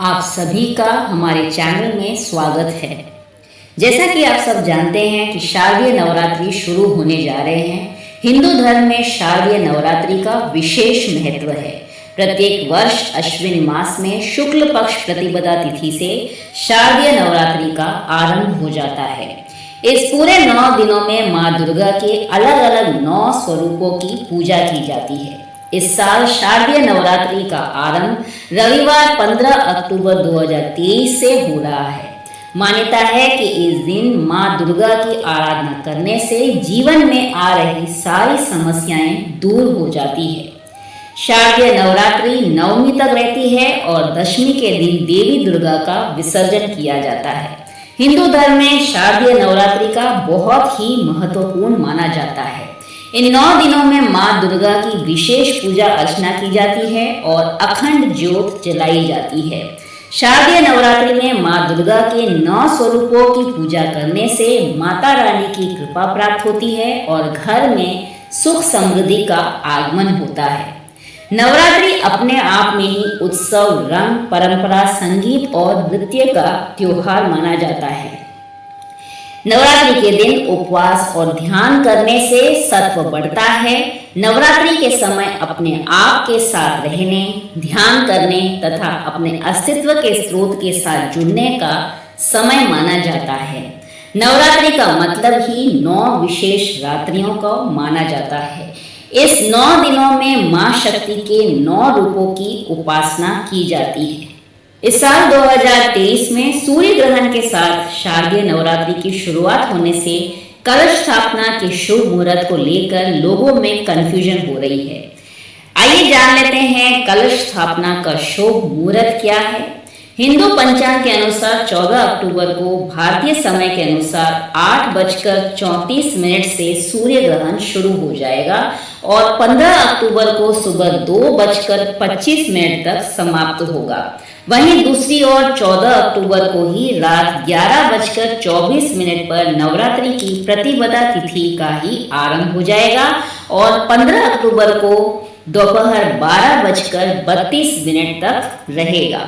आप सभी का हमारे चैनल में स्वागत है। जैसा कि आप सब जानते हैं कि शारदीय नवरात्रि शुरू होने जा रहे हैं। हिंदू धर्म में शारदीय नवरात्रि का विशेष महत्व है। प्रत्येक वर्ष अश्विन मास में शुक्ल पक्ष प्रतिपदा तिथि से शारदीय नवरात्रि का आरंभ हो जाता है। इस पूरे 9 दिनों में माँ दुर्गा के अलग अलग 9 स्वरूपों की पूजा की जाती है। इस साल शारदीय नवरात्रि का आरंभ रविवार 15 अक्टूबर 2023 से हो रहा है। मान्यता है कि इस दिन माँ दुर्गा की आराधना करने से जीवन में आ रही सारी समस्याएं दूर हो जाती है। शारदीय नवरात्रि नवमी तक रहती है और दशमी के दिन देवी दुर्गा का विसर्जन किया जाता है। हिंदू धर्म में शारदीय नवरात्रि का बहुत ही महत्वपूर्ण माना जाता है। इन 9 दिनों में माँ दुर्गा की विशेष पूजा अर्चना की जाती है और अखंड ज्योत जलाई जाती है। शारदीय नवरात्रि में माँ दुर्गा के 9 स्वरूपों की पूजा करने से माता रानी की कृपा प्राप्त होती है और घर में सुख समृद्धि का आगमन होता है। नवरात्रि अपने आप में ही उत्सव, रंग, परंपरा, संगीत और नृत्य का त्योहार माना जाता है। नवरात्रि के दिन उपवास और ध्यान करने से सत्व बढ़ता है। नवरात्रि के समय अपने आप के साथ रहने, ध्यान करने तथा अपने अस्तित्व के स्रोत के साथ जुड़ने का समय माना जाता है। नवरात्रि का मतलब ही 9 विशेष रात्रियों को माना जाता है। इस 9 दिनों में माँ शक्ति के 9 रूपों की उपासना की जाती है। इस साल 2023 में सूर्य ग्रहण के साथ शारदीय नवरात्रि की शुरुआत होने से कलश स्थापना के शुभ मुहूर्त को लेकर लोगों में कंफ्यूजन हो रही है। आइए जान लेते हैं कलश स्थापना का शुभ मुहूर्त क्या है। हिंदू पंचांग के अनुसार 14 अक्टूबर को भारतीय समय के अनुसार 8:34 से सूर्य ग्रहण शुरू हो जाएगा और 15 अक्टूबर को सुबह 2:25 तक समाप्त होगा। वहीं दूसरी ओर 14 अक्टूबर को ही रात 11:24 पर नवरात्रि की प्रतिपदा तिथि का ही आरंभ हो जाएगा और 15 अक्टूबर को दोपहर 12:32 तक रहेगा।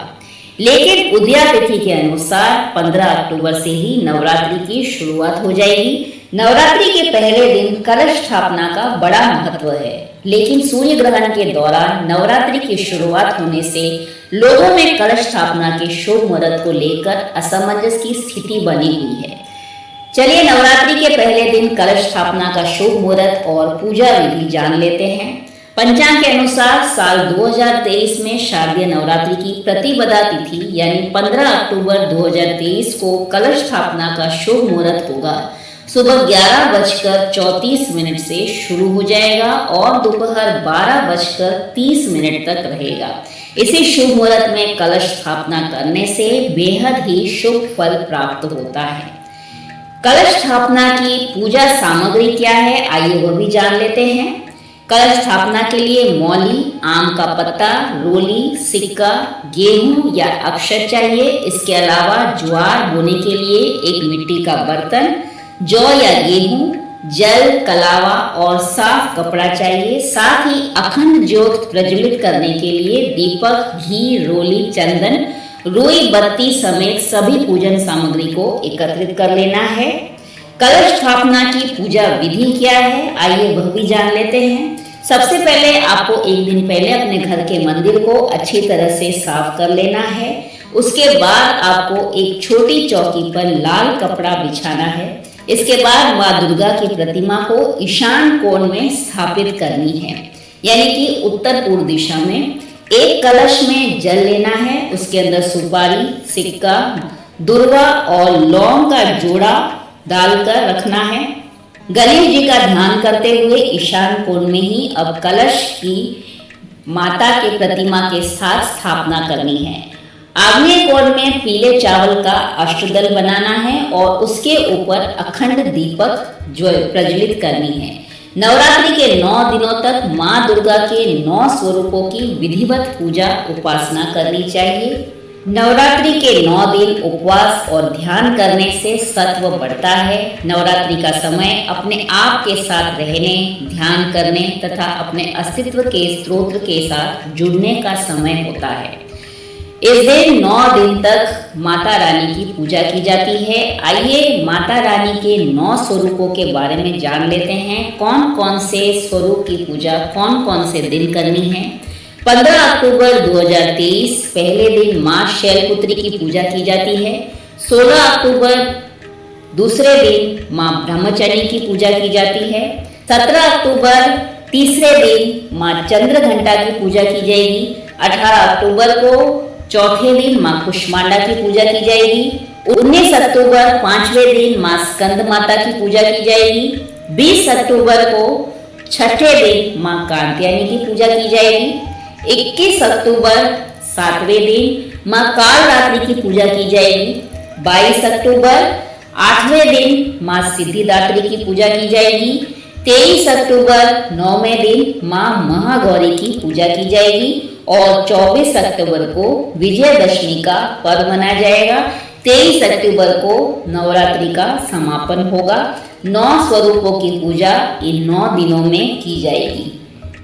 लेकिन उदया तिथि के अनुसार 15 अक्टूबर से ही नवरात्रि की शुरुआत हो जाएगी। नवरात्रि के पहले दिन कलश स्थापना का बड़ा महत्व है, लेकिन सूर्य ग्रहण के दौरान नवरात्रि की शुरुआत होने से लोगों में कलश स्थापना के शुभ मुहूर्त को लेकर असमंजस की स्थिति बनी हुई है। चलिए नवरात्रि के पहले दिन कलश स्थापना का शुभ मुहूर्त और पूजा विधि जान लेते हैं। पंचांग के अनुसार साल 2023 में शारदीय नवरात्रि की प्रतिपदा तिथि यानी 15 अक्टूबर 2023 को कलश स्थापना का शुभ मुहूर्त होगा। सुबह 11:34 से शुरू हो जाएगा और दोपहर 12:30 तक रहेगा। इसी शुभ मुहूर्त में कलश स्थापना करने से बेहद ही शुभ फल प्राप्त होता है। कलश स्थापना की पूजा सामग्री क्या है, आइए वह भी जान लेते हैं। कलश स्थापना के लिए मौली, आम का पत्ता, रोली, सिक्का, गेहूं या अक्षत चाहिए। इसके अलावा ज्वार बोने के लिए एक मिट्टी का बर्तन, जौ या गेहूं, जल, कलावा और साफ कपड़ा चाहिए। साथ ही अखंड ज्योत प्रज्वलित करने के लिए दीपक, घी, रोली, चंदन, रुई बत्ती समेत सभी पूजन सामग्री को एकत्रित कर लेना है। कलश स्थापना की पूजा विधि क्या है, आइए वह भी जान लेते हैं। सबसे पहले आपको एक दिन पहले अपने घर के मंदिर को अच्छी तरह से साफ कर लेना है। उसके बाद आपको एक छोटी चौकी पर लाल कपड़ा बिछाना है। इसके बाद माँ दुर्गा की प्रतिमा को ईशान कोण में स्थापित करनी है, यानी कि उत्तर पूर्व दिशा में। एक कलश में जल लेना है, उसके अंदर सुपारी, सिक्का, दुर्वा और लौंग का जोड़ा डालकर रखना है। गणेश जी का ध्यान करते हुए ईशान कोण में ही अब कलश की माता के प्रतिमा के साथ स्थापना करनी है। आग्नेय कोण में पीले चावल का अष्टदल बनाना है और उसके ऊपर अखंड दीपक प्रज्वलित करनी है। नवरात्रि के 9 दिनों तक माँ दुर्गा के 9 स्वरूपों की विधिवत पूजा उपासना करनी चाहिए। नवरात्रि के 9 दिन उपवास और ध्यान करने से सत्व बढ़ता है। नवरात्रि का समय अपने आप के साथ रहने, ध्यान करने तथा अपने अस्तित्व के स्रोत के साथ जुड़ने का समय होता है। इस दिन 9 दिन तक माता रानी की पूजा की जाती है। आइए माता रानी के 9 स्वरूपों के बारे में जान लेते हैं। कौन कौन से स्वरूप की पूजा कौन कौन से दिन करनी है। 15 अक्टूबर 2023 पहले दिन माँ शैलपुत्री की पूजा की जाती है। 16 अक्टूबर दूसरे दिन माँ ब्रह्मचारिणी की पूजा की जाती है। 17 अक्टूबर तीसरे दिन माँ चंद्रघंटा की पूजा की जाएगी। 18 अक्टूबर को चौथे दिन माँ कुष्मांडा की पूजा की जाएगी। 19 अक्टूबर पांचवें दिन माँ स्कंद माता की पूजा की जाएगी। 20 अक्टूबर को छठे दिन माँ कात्यायनी की पूजा की जाएगी। 21 अक्टूबर सातवें दिन माँ कालरात्रि की पूजा की जाएगी। 22 अक्टूबर आठवें दिन माँ सिद्धिदात्री की पूजा की जाएगी। 23 अक्टूबर नौवें दिन माँ महागौरी की पूजा की जाएगी और 24 अक्टूबर को विजयदशमी का पर्व मनाया जाएगा। 23 अक्टूबर को नवरात्रि का समापन होगा। 9 स्वरूपों की पूजा इन 9 दिनों में की जाएगी।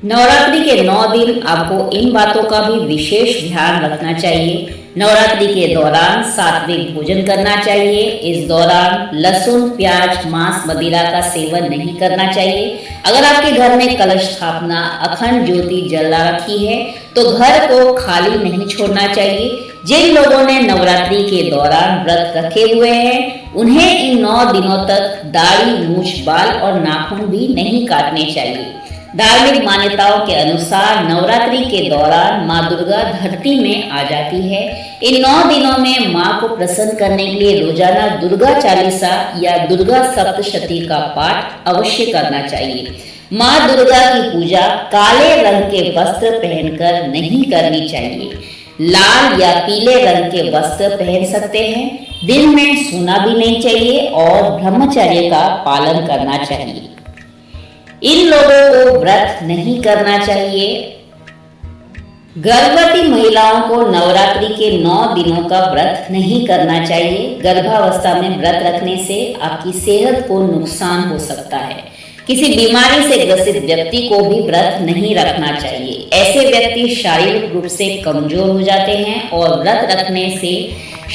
नवरात्रि के 9 दिन आपको इन बातों का भी विशेष ध्यान रखना चाहिए। नवरात्रि के दौरान सात्विक भोजन करना चाहिए। इस दौरान लहसुन, प्याज, मांस, मदिरा का सेवन नहीं करना चाहिए। अगर आपके घर में कलश स्थापना अखंड ज्योति जला रखी है तो घर को खाली नहीं छोड़ना चाहिए। जिन लोगों ने नवरात्रि के दौरान व्रत रखे हुए हैं उन्हें इन 9 दिनों तक दाढ़ी, मूछ, बाल और नाखून भी नहीं काटने चाहिए। धार्मिक मान्यताओं के अनुसार नवरात्रि के दौरान माँ दुर्गा धरती में आ जाती है। इन 9 दिनों में माँ को प्रसन्न करने के लिए रोजाना दुर्गा चालीसा या दुर्गा सप्तशती का पाठ अवश्य करना चाहिए। माँ दुर्गा की पूजा काले रंग के वस्त्र पहनकर नहीं करनी चाहिए। लाल या पीले रंग के वस्त्र पहन सकते हैं। दिन में सोना भी नहीं चाहिए और ब्रह्मचर्य का पालन करना चाहिए। इन लोगों को व्रत नहीं करना चाहिए। गर्भवती महिलाओं को नवरात्रि के 9 दिनों का व्रत नहीं करना चाहिए। गर्भावस्था में व्रत रखने से आपकी सेहत को नुकसान हो सकता है। किसी बीमारी से ग्रसित व्यक्ति को भी व्रत नहीं रखना चाहिए। ऐसे व्यक्ति शारीरिक रूप से कमजोर हो जाते हैं और व्रत रखने से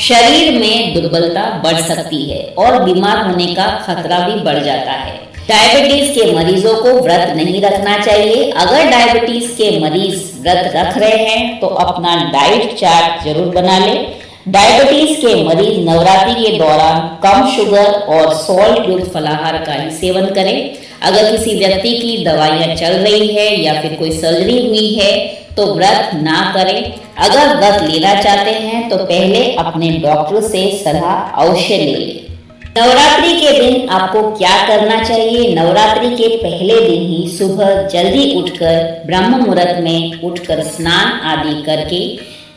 शरीर में दुर्बलता बढ़ सकती है और बीमार होने का खतरा भी बढ़ जाता है। डायबिटीज के मरीजों को व्रत नहीं रखना चाहिए। अगर डायबिटीज के मरीज व्रत रख रहे हैं तो अपना डाइट चार्ट जरूर बना लें। डायबिटीज के मरीज नवरात्रि के दौरान कम शुगर और सॉल्ट युक्त फलाहार का ही सेवन करें। अगर किसी व्यक्ति की दवाइयां चल रही है या फिर कोई सर्जरी हुई है तो व्रत ना करें। अगर व्रत लेना चाहते हैं तो पहले अपने डॉक्टर से सलाह अवश्य ले लें। नवरात्रि के दिन आपको क्या करना चाहिए। नवरात्रि के पहले दिन ही सुबह जल्दी उठकर ब्रह्म मुहूर्त में उठकर स्नान आदि करके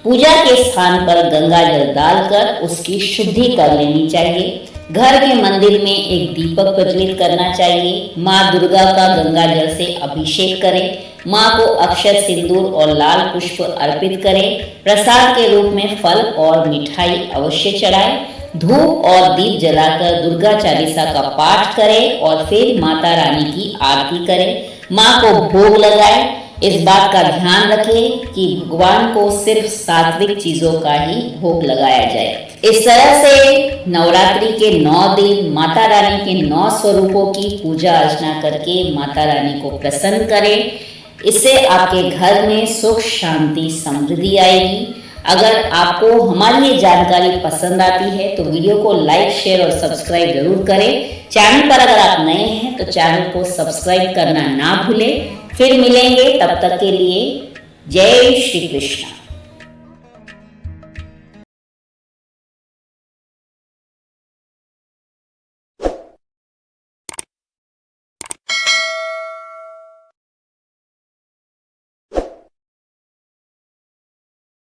पूजा के स्थान पर गंगा जल डालकर उसकी शुद्धि कर लेनी चाहिए। घर के मंदिर में एक दीपक प्रज्वलित करना चाहिए। माँ दुर्गा का गंगा जल से अभिषेक करें। माँ को अक्षत, सिंदूर और लाल पुष्प अर्पित करें। प्रसाद के रूप में फल और मिठाई अवश्य चढ़ाएं। धूप और दीप जलाकर दुर्गा चालीसा का पाठ करें और फिर माता रानी की आरती करें। माँ को भोग लगाएं। इस बात का ध्यान रखें कि भगवान को सिर्फ सात्विक चीजों का ही भोग लगाया जाए। इस तरह से नवरात्रि के 9 दिन माता रानी के 9 स्वरूपों की पूजा अर्चना करके माता रानी को प्रसन्न करें। इससे आपके घर में सुख, शांति, समृद्धि आएगी। अगर आपको हमारी ये जानकारी पसंद आती है तो वीडियो को लाइक, शेयर और सब्सक्राइब जरूर करें। चैनल पर अगर आप नए हैं तो चैनल को सब्सक्राइब करना ना भूलें। फिर मिलेंगे, तब तक के लिए जय श्री कृष्ण।